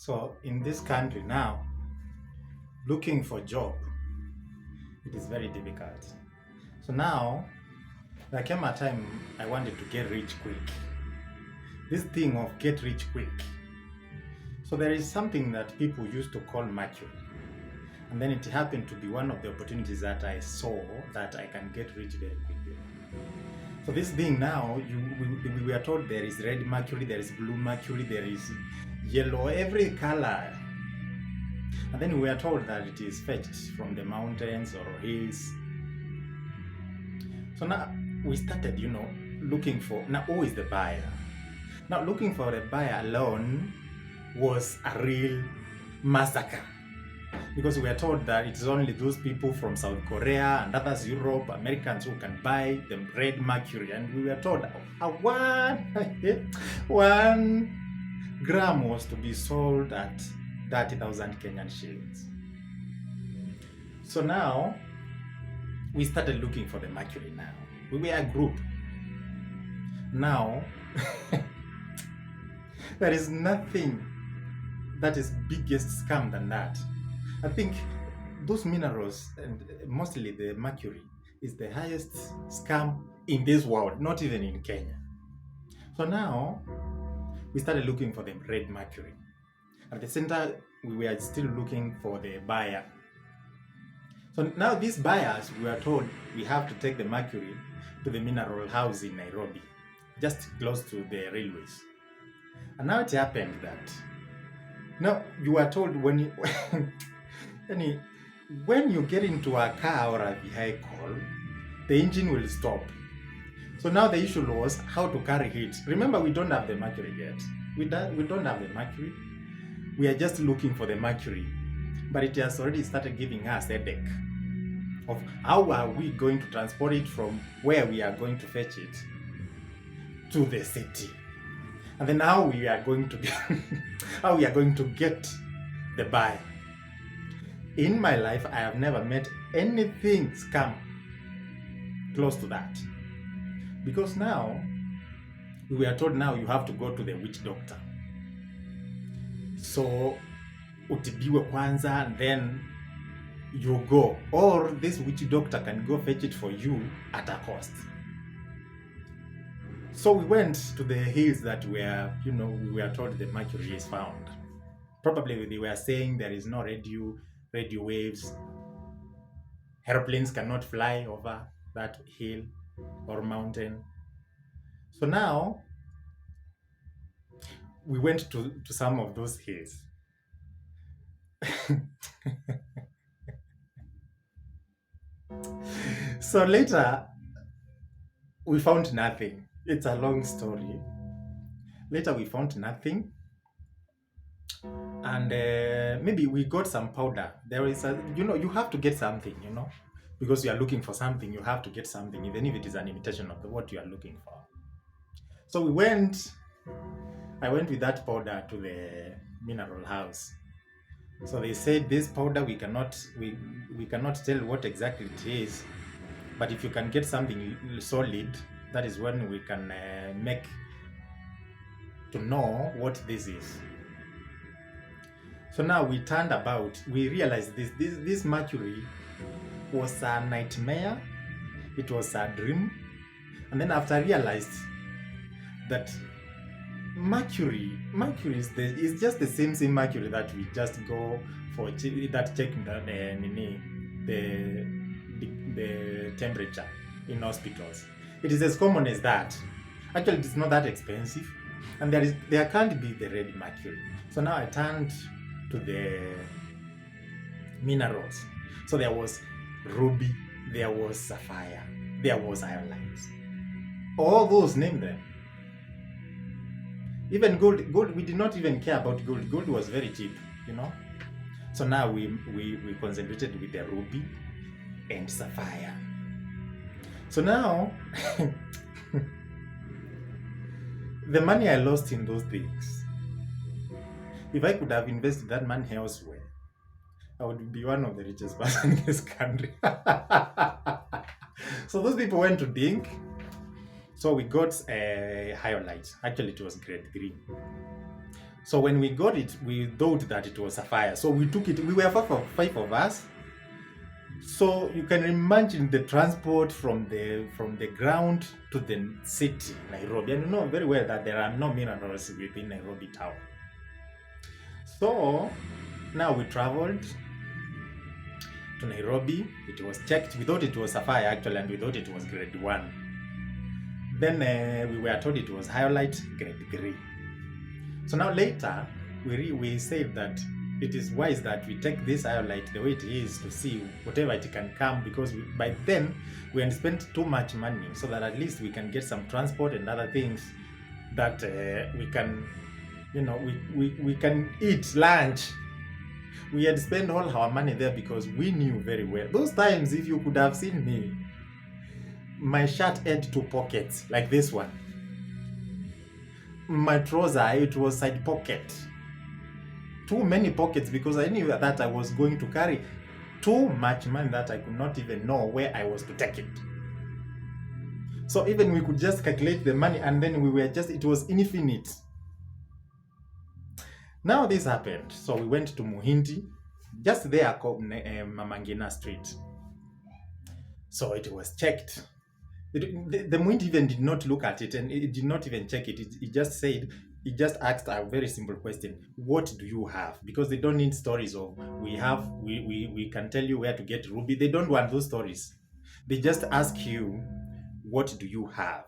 So in this country now, looking for job, it is very difficult. So now there came a time I wanted to get rich quick. This thing of get rich quick. So there is something that people used to call mercury. And then it happened to be one of the opportunities that I saw that I can get rich very quickly. So this being now, we were told there is red mercury, there is blue mercury, there is yellow, every color. And then we were told that it is fetched from the mountains or hills. So now we started, looking for, now who is the buyer? Now looking for a buyer alone was a real massacre. Because we are told that it's only those people from South Korea and others, Europe, Americans who can buy the red mercury. And we were told one gram was to be sold at 30,000 Kenyan shillings. So now we started looking for the mercury now. We were a group. Now there is nothing that is biggest scam than that. I think those minerals and mostly the mercury is the highest scam in this world, not even in Kenya. So now we started looking for the red mercury. At the center, we were still looking for the buyer. So now these buyers, we are told we have to take the mercury to the mineral house in Nairobi, just close to the railways. And now it happened that now you are told when you get into a car or a vehicle, the engine will stop. So now the issue was how to carry it. Remember, we don't have the mercury yet. We don't have the mercury. We are just looking for the mercury. But it has already started giving us a headache of how are we going to transport it from where we are going to fetch it to the city. And then how we are going to get the buy. In my life, I have never met anything scam close to that. Because now, we are told now you have to go to the witch doctor. So, utibiwe kwanza and then you go. Or this witch doctor can go fetch it for you at a cost. So we went to the hills that were, we were told the mercury is found. Probably they were saying there is no radio waves. Airplanes cannot fly over that hill or mountain. So now we went to some of those hills. So later we found nothing. It's a long story. Later we found nothing. And maybe we got some powder. There is you have to get something, because you are looking for something, you have to get something, even if it is an imitation of what you are looking for. So I went with that powder to the mineral house. So they said this powder we cannot tell what exactly it is, but if you can get something solid, that is when we can make to know what this is. So now we turned about, we realized this mercury was a nightmare, it was a dream. And then after I realized that mercury is just the same mercury that we just go for that checking the temperature in hospitals. It is as common as that. Actually, it is not that expensive, and there can't be the red mercury. So now I turned to the minerals. So there was ruby, there was sapphire, there was iodine. All those, name them. Even gold, we did not even care about gold. Gold was very cheap, So now we concentrated with the ruby and sapphire. So now the money I lost in those things, if I could have invested that money elsewhere, I would be one of the richest person in this country. So those people went to Dink. So we got a hyolite. Actually, it was grade 3. So when we got it, we thought that it was sapphire. So we took it. We were five of us. So you can imagine the transport from the ground to the city, Nairobi. And you know very well that there are no minerals within Nairobi town. So now we traveled to Nairobi. It was checked. We thought it was sapphire actually, and we thought it was grade 1. Then we were told it was hyolyte grade 3. So now later we said that it is wise that we take this hyolyte the way it is to see whatever it can come, because by then we had spent too much money, so that at least we can get some transport and other things that we can, you know, we can eat lunch. We had spent all our money there because we knew very well. Those times, if you could have seen me, my shirt had 2 pockets like this one. My trouser, it was side pocket. Too many pockets, because I knew that I was going to carry too much money that I could not even know where I was to take it. So even we could just calculate the money, and then we were just, it was infinite. Now this happened. So we went to Muhindi, just there, Mama Ngina Street. So it was checked. The Muhindi even did not look at it, and it did not even check it. It just said, it just asked a very simple question: what do you have? Because they don't need stories of we can tell you where to get ruby. They don't want those stories. They just ask you, what do you have?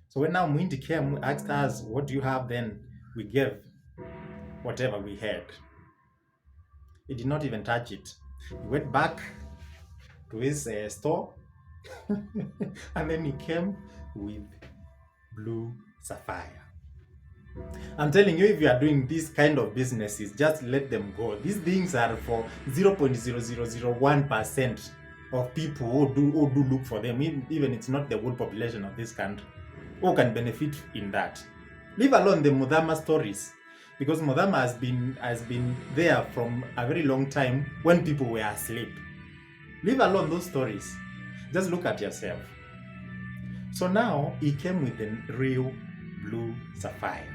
So when now Muhindi came, asked us, what do you have? Then we gave whatever we had. He did not even touch it. He went back to his store and then he came with blue sapphire. I'm telling you, if you are doing this kind of businesses, just let them go. These things are for 0.0001% of people who do look for them. Even it's not the whole population of this country who can benefit in that. Leave alone the Mudhama stories, because Mudhama has been there from a very long time when people were asleep. Leave alone those stories. Just look at yourself. So now he came with the real blue sapphire.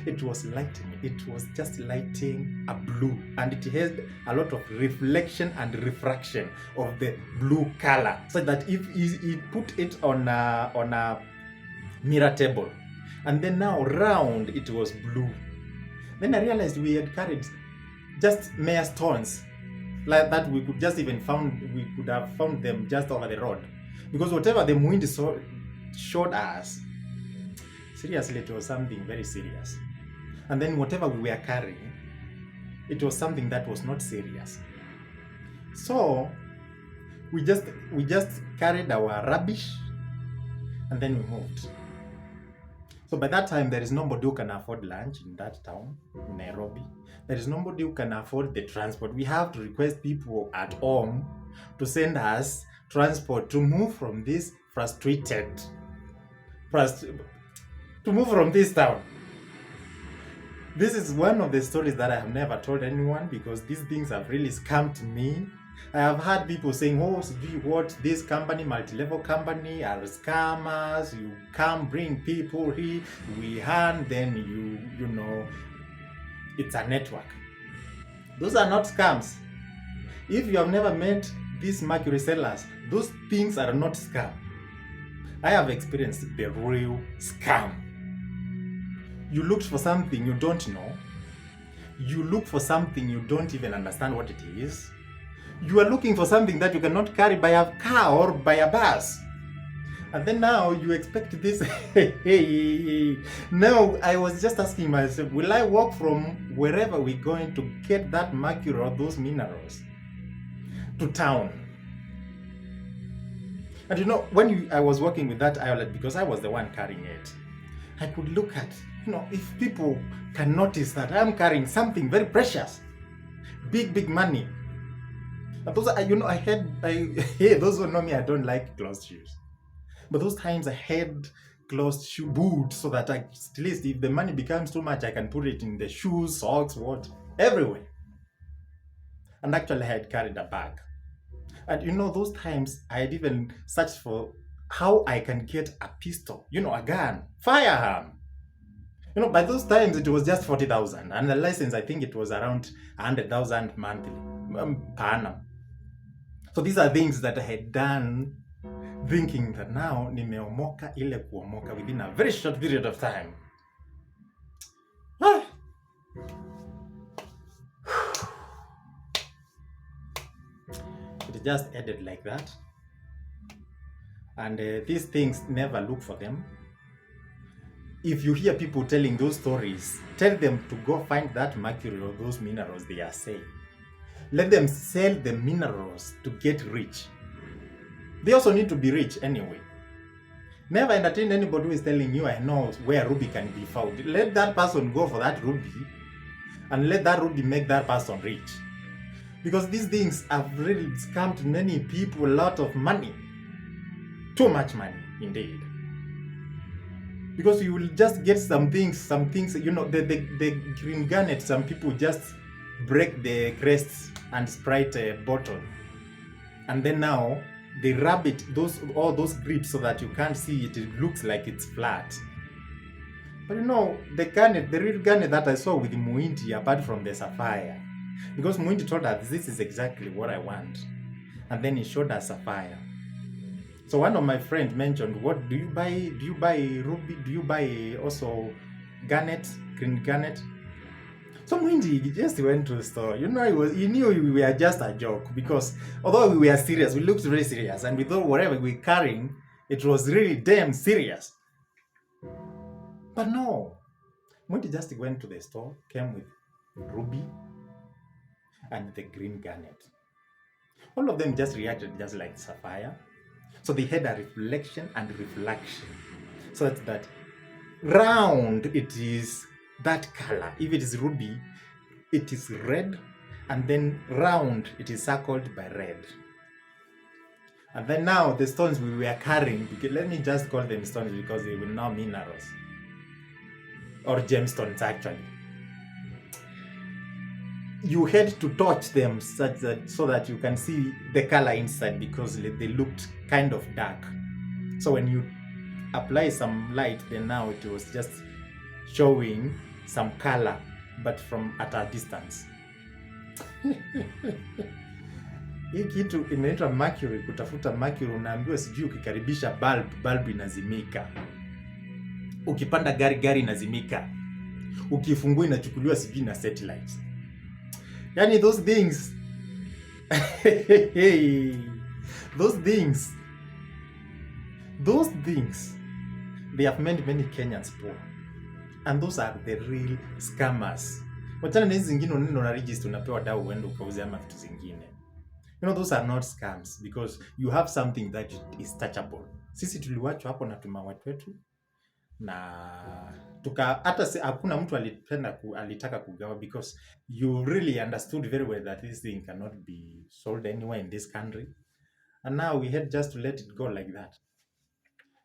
It was lighting. It was just lighting a blue, and it had a lot of reflection and refraction of the blue color, so that if he put it on a mirror table, and then now round it was blue. Then I realized we had carried just mere stones like that. We could have found them just over the road, because whatever the Muhindi showed us, seriously, it was something very serious. And then whatever we were carrying, it was something that was not serious. So we just carried our rubbish and then we moved. So by that time, there is nobody who can afford lunch in that town, in Nairobi. There is nobody who can afford the transport. We have to request people at home to send us transport to move from this to move from this town. This is one of the stories that I have never told anyone, because these things have really scammed me. I have heard people saying, oh, what, this company, multi-level company, are scammers. You come bring people here, we earn, then you know, it's a network. Those are not scams. If you have never met these mercury sellers, those things are not scam. I have experienced the real scam. You looked for something you don't know. You look for something you don't even understand what it is. You are looking for something that you cannot carry by a car or by a bus. And then now you expect this. Now I was just asking myself, will I walk from wherever we're going to get that mercury or those minerals to town? And you know, when I was working with that hyolyte, because I was the one carrying it, I could look at, you know, if people can notice that I'm carrying something very precious, big money. And those are, you know, those who know me, I don't like closed shoes. But those times I had closed shoe boots, so that at least if the money becomes too much, I can put it in the shoes, socks, everywhere. And actually I had carried a bag. And you know, those times I had even searched for how I can get a pistol, you know, a gun, firearm. By those times it was just 40,000, and the license, I think it was around 100,000 monthly, per annum. So these are things that I had done thinking that now nimeomoka ile kuomoka within a very short period of time. Ah. It just ended like that. And these things, never look for them. If you hear people telling those stories, tell them to go find that mercury or those minerals they are saying. Let them sell the minerals to get rich. They also need to be rich anyway. Never entertain anybody who is telling you, I know where ruby can be found. Let that person go for that ruby, and let that ruby make that person rich. Because these things have really scammed many people a lot of money. Too much money, indeed. Because you will just get some things, the green garnet, some people just break the crest and Sprite bottle. And then now they rub it, all those grips, so that you can't see it. It looks like it's flat. But the real garnet that I saw with Muindi, apart from the sapphire, because Muindi told us this is exactly what I want, and then he showed us sapphire. So one of my friends mentioned, what do you buy? Do you buy ruby? Do you buy also garnet, green garnet? So Muindi just went to the store. He knew we were just a joke, because although we were serious, we looked very serious, and we thought whatever we were carrying, it was really damn serious. But no, Muindi just went to the store, came with ruby and the green garnet. All of them just reacted just like sapphire. So they had a reflection and reflection. So that round, it is that color. If it is ruby, it is red, and then round, it is circled by red. And then now the stones we were carrying, let me just call them stones because they were now minerals, or gemstones actually. You had to touch them so that you can see the color inside, because they looked kind of dark. So when you apply some light, then now it was just showing some color, but from at a distance. Hii kitu inaitwa mercury. Kutafuta mercury, unaambiwa sijui ukikaribisha bulb inazimika, ukipanda gari inazimika, ukifungua inachukuliwa sijui na satellite. Yani those things those things, they have made many Kenyans poor, and those are the real scammers. Wachana na hizi zingine unaenda register, unapewa dawa uende ukauze ama vitu zingine. Those are not scams, because you have something that is touchable. Sisi tuliwachwa hapo na tumawatu wetu, na hata hakuna mtu alitaka kugawa, because you really understood very well that this thing cannot be sold anywhere in this country, and now we had just to let it go like that.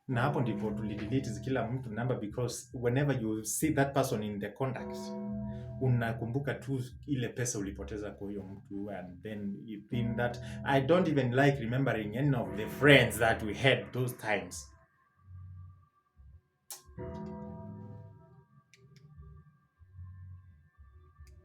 Na hapo ndipo tulidelete kila mtu number, because whenever you see that person in the contacts, unakumbuka tu ile pesa ulipoteza kwa huyo mtu, and then you think that I don't even like remembering any of the friends that we had those times.